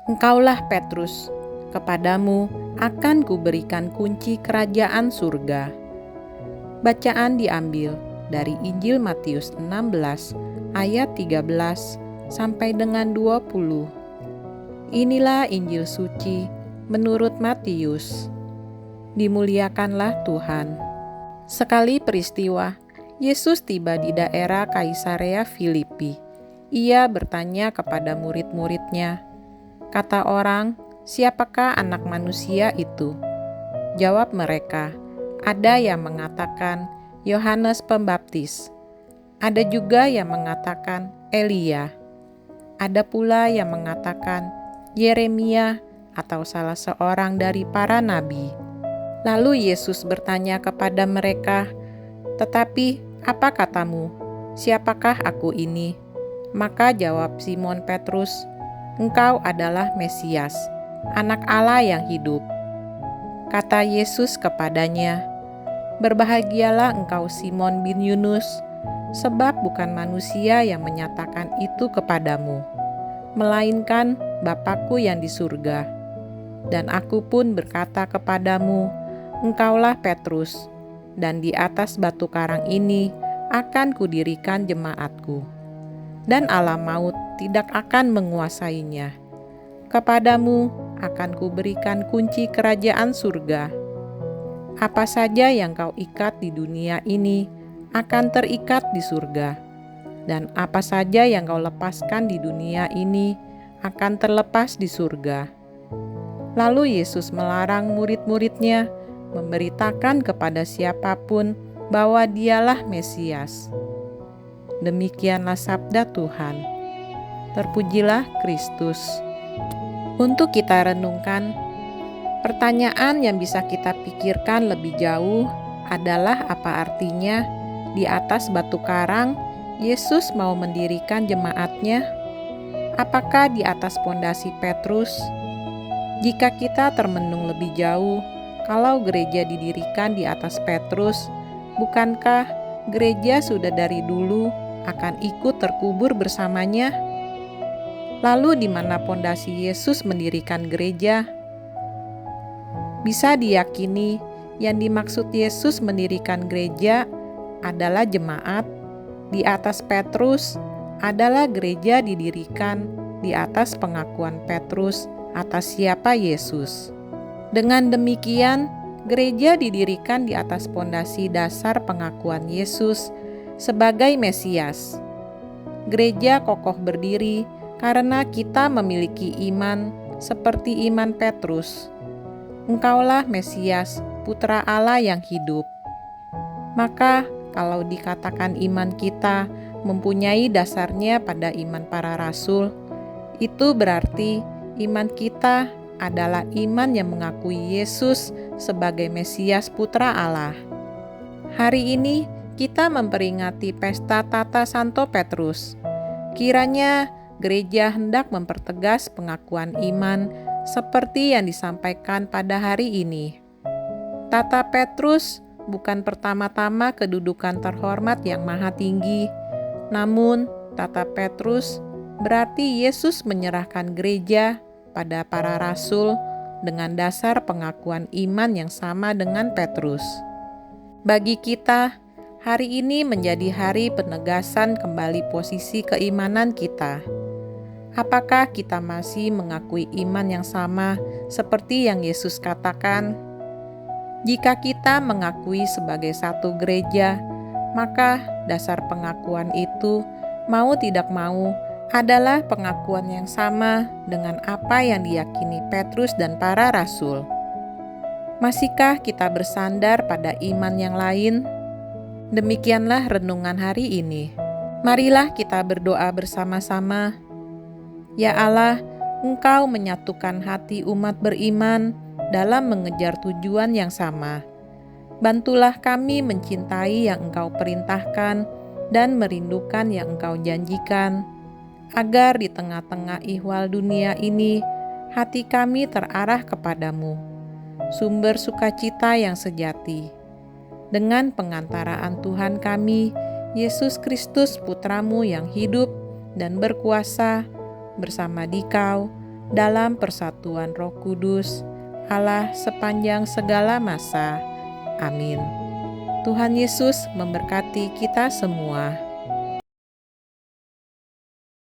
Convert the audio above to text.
Engkaulah Petrus, kepadamu akan kuberikan kunci kerajaan surga. Bacaan diambil dari Injil Matius 16 ayat 13 sampai dengan 20. Inilah Injil suci menurut Matius. Dimuliakanlah Tuhan. Sekali peristiwa, Yesus tiba di daerah Kaisarea Filipi. Ia bertanya kepada murid-muridnya, kata orang, "Siapakah anak manusia itu?" Jawab mereka, "Ada yang mengatakan Yohanes Pembaptis, ada juga yang mengatakan Elia, ada pula yang mengatakan Yeremia atau salah seorang dari para nabi." Lalu Yesus bertanya kepada mereka, "Tetapi apa katamu? Siapakah aku ini?" Maka jawab Simon Petrus, "Engkau adalah Mesias, Anak Allah yang hidup." Kata Yesus kepadanya, "Berbahagialah engkau Simon bin Yunus, sebab bukan manusia yang menyatakan itu kepadamu, melainkan Bapa-Ku yang di surga. Dan aku pun berkata kepadamu, engkaulah Petrus, dan di atas batu karang ini akan kudirikan jemaat-Ku. Dan alam maut tidak akan menguasainya. Kepadamu akan kuberikan kunci kerajaan surga. Apa saja yang kau ikat di dunia ini akan terikat di surga, dan apa saja yang kau lepaskan di dunia ini akan terlepas di surga." Lalu Yesus melarang murid-muridnya memberitakan kepada siapapun bahwa Dialah Mesias. Demikianlah sabda Tuhan. Terpujilah Kristus. Untuk kita renungkan, pertanyaan yang bisa kita pikirkan lebih jauh adalah apa artinya di atas batu karang Yesus mau mendirikan jemaatnya? Apakah di atas pondasi Petrus? Jika kita termenung lebih jauh, kalau gereja didirikan di atas Petrus, bukankah gereja sudah dari dulu akan ikut terkubur bersamanya? Lalu di mana pondasi Yesus mendirikan gereja? Bisa diyakini yang dimaksud Yesus mendirikan gereja adalah jemaat. Di atas Petrus adalah gereja didirikan di atas pengakuan Petrus atas siapa Yesus. Dengan demikian, gereja didirikan di atas pondasi dasar pengakuan Yesus sebagai Mesias. Gereja kokoh berdiri karena kita memiliki iman seperti iman Petrus. Engkaulah Mesias, Putra Allah yang hidup. Maka, kalau dikatakan iman kita mempunyai dasarnya pada iman para rasul, itu berarti iman kita adalah iman yang mengakui Yesus sebagai Mesias Putra Allah. Hari ini kita memperingati pesta Tata Santo Petrus. Kiranya gereja hendak mempertegas pengakuan iman seperti yang disampaikan pada hari ini. Tata Petrus bukan pertama-tama kedudukan terhormat yang maha tinggi, namun Tata Petrus berarti Yesus menyerahkan gereja pada para rasul dengan dasar pengakuan iman yang sama dengan Petrus. Bagi kita, hari ini menjadi hari penegasan kembali posisi keimanan kita. Apakah kita masih mengakui iman yang sama seperti yang Yesus katakan? Jika kita mengakui sebagai satu gereja, maka dasar pengakuan itu mau tidak mau adalah pengakuan yang sama dengan apa yang diyakini Petrus dan para rasul. Masihkah kita bersandar pada iman yang lain? Demikianlah renungan hari ini. Marilah kita berdoa bersama-sama. Ya Allah, Engkau menyatukan hati umat beriman dalam mengejar tujuan yang sama. Bantulah kami mencintai yang Engkau perintahkan dan merindukan yang Engkau janjikan, agar di tengah-tengah ihwal dunia ini, hati kami terarah kepadamu, sumber sukacita yang sejati. Dengan pengantaraan Tuhan kami, Yesus Kristus Putramu yang hidup dan berkuasa bersama Dikau, dalam persatuan Roh Kudus, Allah sepanjang segala masa. Amin. Tuhan Yesus memberkati kita semua.